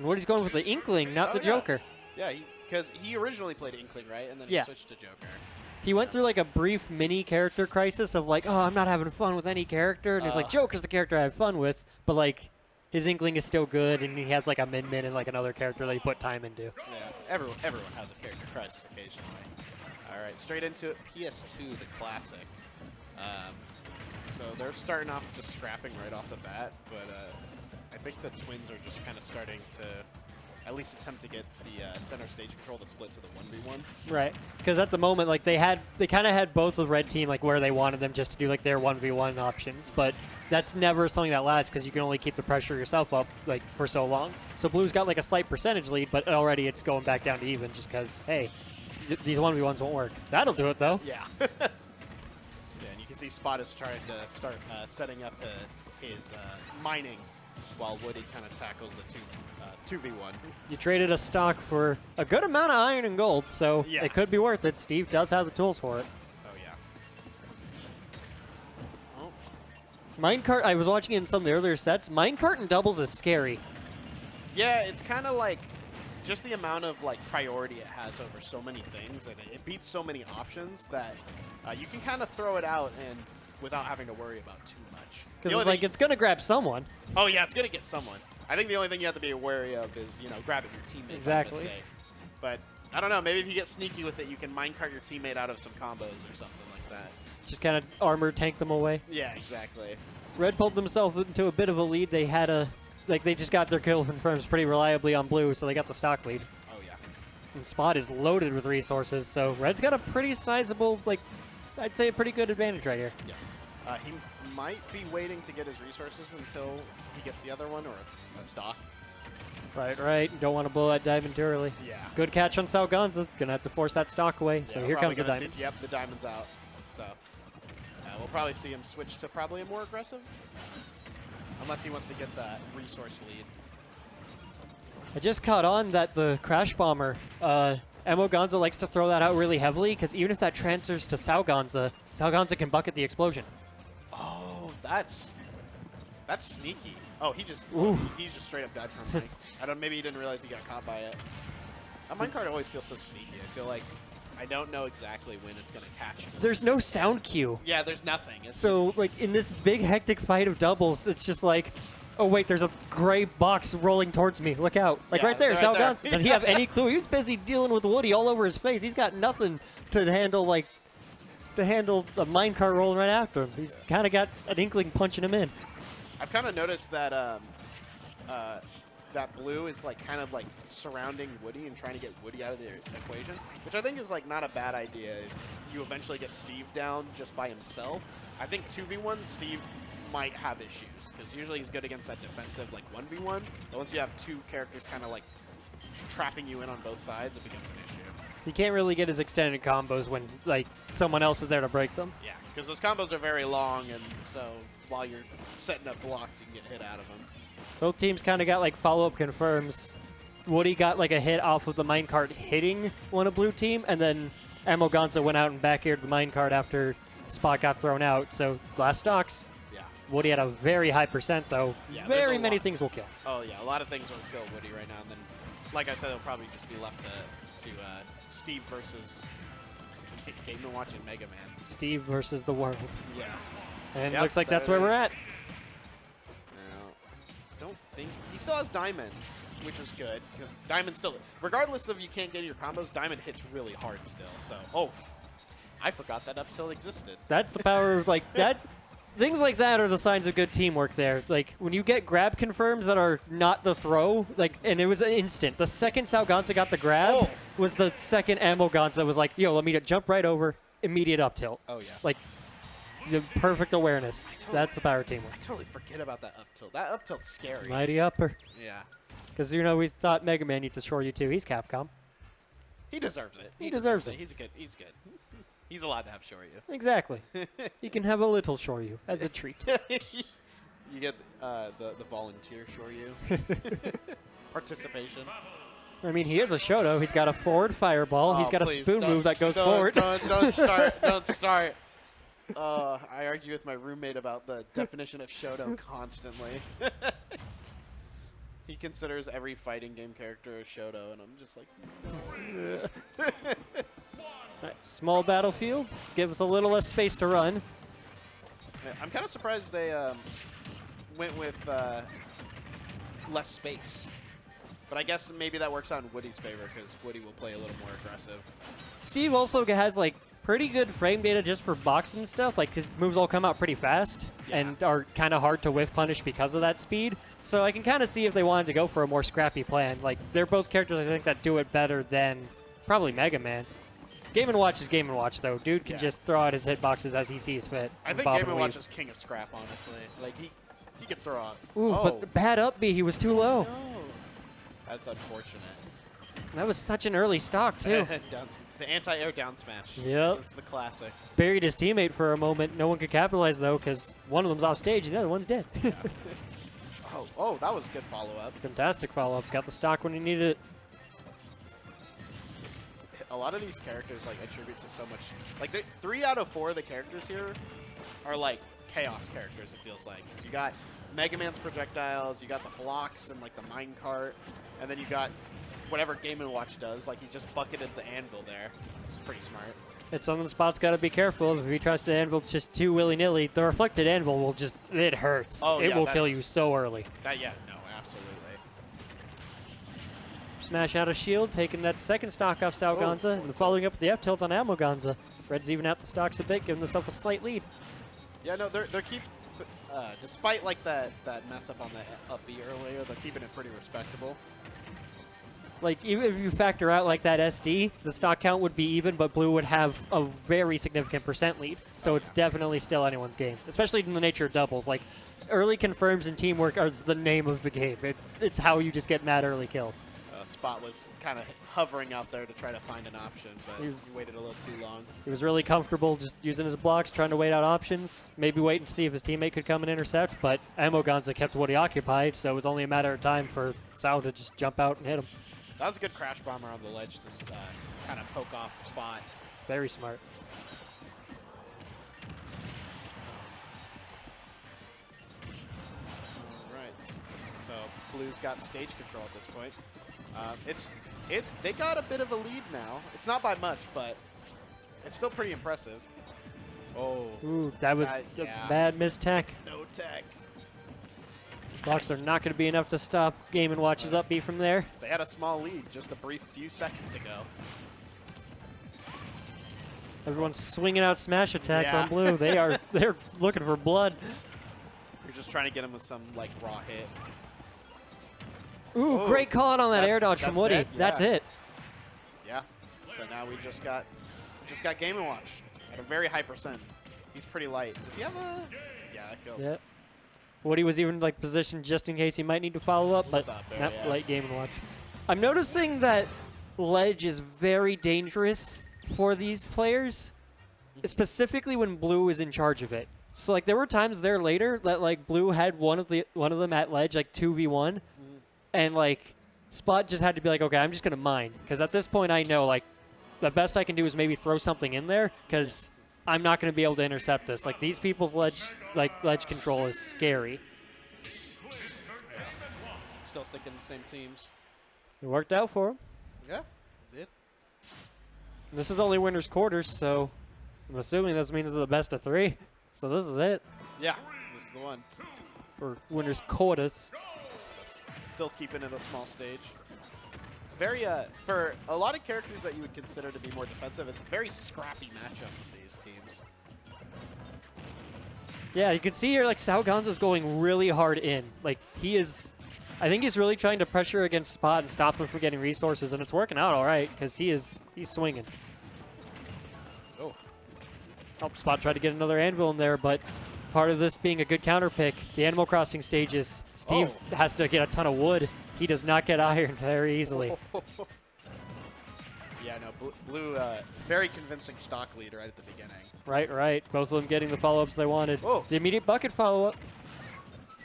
And Woody's going with the Inkling, not the Joker. Yeah, because he originally played Inkling, right? And then he switched to Joker. He went through like a brief mini character crisis of like, oh, I'm not having fun with any character. And he's like, Joker's the character I have fun with. But like, his Inkling is still good, and he has like a Min-Min and like another character that he put time into. Yeah, everyone has a character crisis occasionally. All right, straight into it. PS2, the classic. So they're starting off just scrapping right off the bat, but I think the Twins are just kind of starting to at least attempt to get the center stage control to split to the 1v1. Right, because at the moment, like they kind of had both the red team like where they wanted them just to do like their 1v1 options, but that's never something that lasts because you can only keep the pressure yourself up like for so long. So Blue's got like a slight percentage lead, but already it's going back down to even just because hey, these 1v1s won't work. That'll do it though. Yeah. Yeah, and you can see Spot is trying to start setting up his mining while Woody kind of tackles the 2v1. You traded a stock for a good amount of iron and gold, so it could be worth it. Steve does have the tools for it. Oh, yeah. Minecart, I was watching it in some of the earlier sets. Minecart and doubles is scary. Yeah, it's kind of like just the amount of like priority it has over so many things, and it beats so many options that you can kind of throw it out and without having to worry about too much. Because it's like it's going to grab someone. Oh, yeah, it's going to get someone. I think the only thing you have to be wary of is, grabbing your teammate. Exactly. But I don't know. Maybe if you get sneaky with it, you can minecart your teammate out of some combos or something like that. Just kind of armor tank them away. Yeah, exactly. Red pulled themselves into a bit of a lead. They had they just got their kill confirms pretty reliably on Blue, so they got the stock lead. Oh, yeah. And Spot is loaded with resources, so Red's got a pretty sizable, I'd say a pretty good advantage right here. Yeah. He might be waiting to get his resources until he gets the other one or a stock. Right. Don't want to blow that diamond too early. Yeah. Good catch on SAOGonza. Gonna have to force that stock away. So here comes the diamond. Yep, the diamond's out. So we'll probably see him switch to probably a more aggressive. Unless he wants to get that resource lead. I just caught on that the Crash Bomber, AMOGonza likes to throw that out really heavily because even if that transfers to SAOGonza, SAOGonza can bucket the explosion. Oh, that's sneaky. Oh, he just straight up died from me. Maybe he didn't realize he got caught by it. A minecart always feels so sneaky. I feel like I don't know exactly when it's gonna catch him. There's no sound cue. Yeah, there's nothing. It's so like in this big hectic fight of doubles, it's just like, oh wait, there's a gray box rolling towards me. Look out! Like right there, SAOGonza. Did he have any clue? He was busy dealing with Woody all over his face. He's got nothing to handle a minecart rolling right after him. He's kind of got an Inkling punching him in. I've kind of noticed that that Blue is kind of surrounding Woody and trying to get Woody out of the equation, which I think is not a bad idea. If you eventually get Steve down just by himself, I think 2v1 Steve might have issues because usually he's good against that defensive 1v1. But once you have two characters kind of trapping you in on both sides, it becomes an issue. He can't really get his extended combos when someone else is there to break them. Yeah, because those combos are very long, and so while you're setting up blocks, you can get hit out of them. Both teams kind of got follow-up confirms. Woody got a hit off of the minecart hitting one of Blue team, and then AMOGonza went out and back-aired the minecart after Spot got thrown out. So last stocks. Yeah. Woody had a very high percent though. Yeah, very many things will kill. Oh yeah, a lot of things will kill Woody right now. And then, like I said, it'll probably just be left to Steve versus Game & Watching Mega Man. Steve versus the world. Yeah. And it looks like that's where we're at. Don't think he still has diamonds, which is good because diamond still, regardless of you can't get your combos, diamond hits really hard still. So I forgot that up till it existed. That's the power of that. Things like that are the signs of good teamwork there. When you get grab confirms that are not the throw, and it was an instant. The second SAOGonza got the grab was the second AMOGonza was like, yo, let me jump right over, immediate up tilt. Oh yeah. The perfect awareness. That's the power of teamwork. I totally forget about that up tilt. That up tilt's scary. Mighty upper. Yeah. Because, we thought Mega Man needs to shore you too. He's Capcom. He deserves it. He deserves it. He's good. He's good. He's allowed to have shore you. Exactly. He can have a little shore you as a treat. You get the volunteer shore you. Participation. I mean, he is a Shoto. He's got a forward fireball. He's got a spoon move that goes forward. Don't start. Don't start. I argue with my roommate about the definition of Shoto constantly. He considers every fighting game character a Shoto, and I'm just like, Right, small battlefield. Gives a little less space to run. yeah, I'm kind of surprised they went with less space. But I guess maybe that works out in Woody's favor because Woody will play a little more aggressive. Steve also has like pretty good frame data just for box and stuff. Like his moves all come out pretty fast and are kind of hard to whiff punish because of that speed. So I can kind of see if they wanted to go for a more scrappy plan. Like they're both characters I think that do it better than probably Mega Man. Game & Watch is Game & Watch though. Dude can just throw out his hitboxes as he sees fit. I think Game & Watch is king of scrap, honestly. Like he could throw out. Ooh, but bad up B. He was too low. No. That's unfortunate. That was such an early stock too. The anti-air down smash. Yep. That's the classic. Buried his teammate for a moment. No one could capitalize though because one of them's off stage and the other one's dead. Yeah. Oh, that was good follow-up. Fantastic follow-up. Got the stock when he needed it. A lot of these characters like attribute to so much. Like 3 out of 4 of the characters here are like chaos characters. It feels like 'cause you got Mega Man's projectiles, you got the blocks and like the mine cart, and then you got whatever Game & Watch does. Like he just bucketed the anvil there. It's pretty smart. It's something Spot's got to be careful of. If he tries to anvil just too willy-nilly, the reflected anvil will just, it hurts. Oh, it will kill you so early. Yeah, no, absolutely. Smash out of shield, taking that second stock off SAOGonza, and following up with the F-tilt on AMOGonza. Red's even out the stocks a bit, giving themselves a slight lead. Yeah, no, they're despite like that mess up on the up B earlier, they're keeping it pretty respectable. Like, even if you factor out, like, that SD, the stock count would be even, but Blue would have a very significant % lead. So it's definitely still anyone's game, especially in the nature of doubles. Like, early confirms and teamwork are the name of the game. It's how you just get mad early kills. Spot was kind of hovering out there to try to find an option, but he waited a little too long. He was really comfortable just using his blocks, trying to wait out options, maybe waiting to see if his teammate could come and intercept, but AMOGonza kept Woody occupied, so it was only a matter of time for Sao to just jump out and hit him. That was a good crash bomber on the ledge to kind of poke off Spot. Very smart. All right, so Blue's got stage control at this point. They got a bit of a lead now. It's not by much, but it's still pretty impressive. Oh. Ooh, that was a bad mistech. No tech. Blocks are not going to be enough to stop Game & Watch's up B from there. They had a small lead just a brief few seconds ago. Everyone's swinging out smash attacks on Blue. They're looking for blood. You're just trying to get him with some like raw hit. Ooh, great call out on that air dodge from Woody. Dead. Yeah. That's it. Yeah. So now we just got Game & Watch at a very high %. He's pretty light. Does he have a? Yeah, that kills. Yeah. Woody was even like positioned just in case he might need to follow up, but not light Game & Watch. I'm noticing that ledge is very dangerous for these players, specifically when Blue is in charge of it. So like there were times there later that like Blue had one of them at ledge like 2v1. And, like, Spot just had to be like, okay, I'm just going to mine. Because at this point, I know, like, the best I can do is maybe throw something in there. Because I'm not going to be able to intercept this. Like, these people's ledge control is scary. Still sticking the same teams. It worked out for him. Yeah, it did. This is only winner's quarters, so I'm assuming this means it's the best of 3. So this is it. Yeah, this is the one. For winner's quarters. Still keeping it a small stage. It's very, for a lot of characters that you would consider to be more defensive, it's a very scrappy matchup with these teams. Yeah, you can see here, like, SAOGonza's going really hard in. Like, I think he's really trying to pressure against Spot and stop him from getting resources, and it's working out all right, because he's swinging. Oh. Spot tried to get another anvil in there, but part of this being a good counter pick, the Animal Crossing stages, Steve has to get a ton of wood. He does not get iron very easily. Yeah, no, Blue, very convincing stock lead right at the beginning. Right. Both of them getting the follow-ups they wanted. Oh. The immediate bucket follow-up,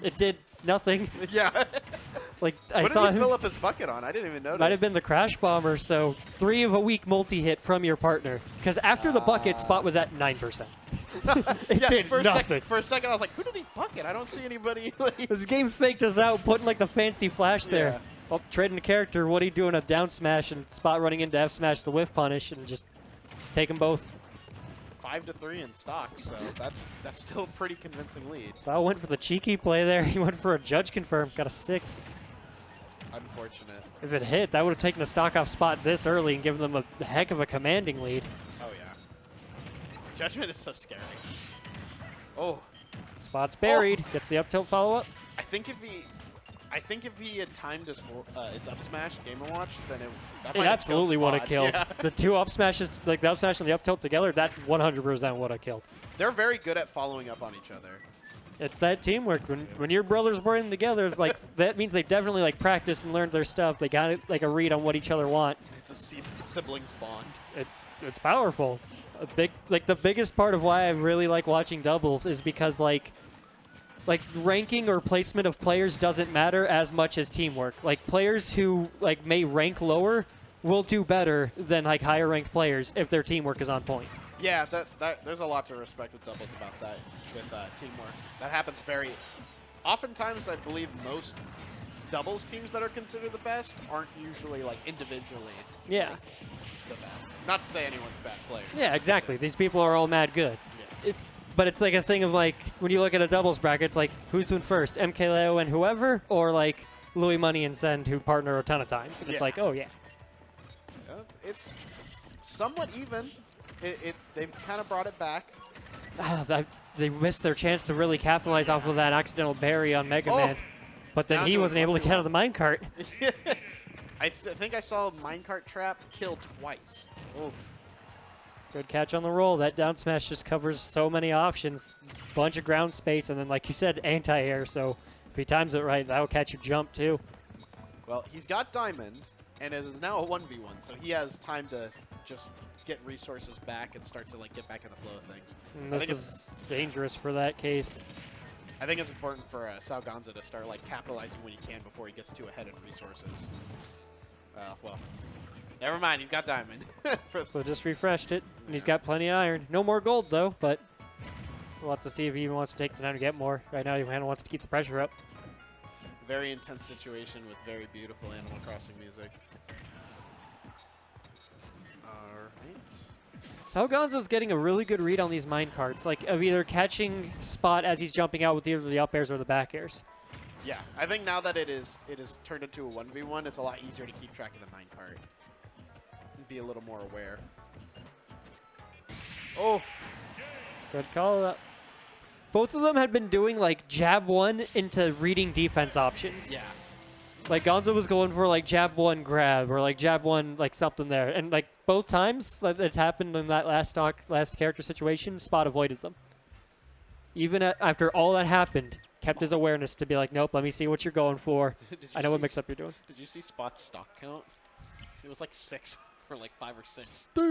it did nothing. Yeah. Like what did he fill up his bucket on? I didn't even notice. Might have been the crash bomber, so 3 of a week multi-hit from your partner. Because after the bucket, Spot was at 9%. It Yeah, did nothing. For a second, I was like, who did he bucket? I don't see anybody. Like, This game faked us out, putting like the fancy flash there. Yeah. Oh, trading a character, Woody doing a down smash and Spot running into F smash the whiff punish and just take them both. 5-3 in stock, so that's still a pretty convincing lead. Sao went for the cheeky play there. He went for a judge confirm, got a 6. Unfortunate. If it hit, that would have taken a stock off Spot this early and given them a heck of a commanding lead. Oh yeah. Judgment is so scary. Oh, Spot's buried, gets the up tilt follow up. I think if he had timed his up smash Game & Watch, then that It might have absolutely killed would have Spot. killed. Yeah. The 2 up smashes, like the up smash and the up tilt together, that 100% would have killed. They're very good at following up on each other. It's that teamwork. When your brothers working together, like that means they definitely like practice and learned their stuff. They got like a read on what each other want. It's a siblings bond. It's powerful. The biggest part of why I really like watching doubles is because like ranking or placement of players doesn't matter as much as teamwork. Like players who like may rank lower will do better than like higher ranked players if their teamwork is on point. Yeah, there's a lot to respect with doubles about that, with teamwork. That happens very... Oftentimes, I believe most doubles teams that are considered the best aren't usually, like, individually Yeah. like, the best. Not to say anyone's bad player. Yeah, exactly. These people are all mad good. Yeah. But it's like a thing of like, when you look at a doubles bracket, it's like, who's in first? MKLeo and whoever? Or like Louis Money and Send who partner a ton of times. And it's Yeah. like, oh yeah. It's somewhat even. They've kind of brought it back. They missed their chance to really capitalize off of that accidental bury on Mega Oh. Man. But then Now he doing wasn't able to one get out of the minecart. I think I saw minecart trap kill twice. Oof. Good catch on the roll. That down smash just covers so many options. Bunch of ground space, and then like you said, anti-air. So if he times it right, that'll catch your jump too. Well, he's got diamond, and it is now a 1v1, so he has time to just get resources back and start to like get back in the flow of things. And this is dangerous for that case. I think it's important for SAOGonza to start like capitalizing when he can before he gets too ahead in resources. Well, never mind. He's got diamond. So just refreshed it, and he's got plenty of iron. No more gold though, but we'll have to see if he even wants to take the time to get more. Right now, he kind of wants to keep the pressure up. Very intense situation with very beautiful Animal Crossing music. SAOGonza's getting a really good read on these mine carts, like of either catching Spot as he's jumping out with either the up airs or the back airs. Yeah, I think now that it is turned into a 1v1, it's a lot easier to keep track of the minecart. Be a little more aware. Oh! Good call up. Both of them had been doing like jab 1 into reading defense options. Yeah. Like Gonza was going for like jab 1 grab or like jab 1 like something there. And like both times that it happened in that last character situation, Spot avoided them. Even after all that happened, kept his awareness to be like, nope, let me see what you're going for. I know what mix-up you're doing. Did you see Spot's stock count? It was like 6 or like 5 or 6.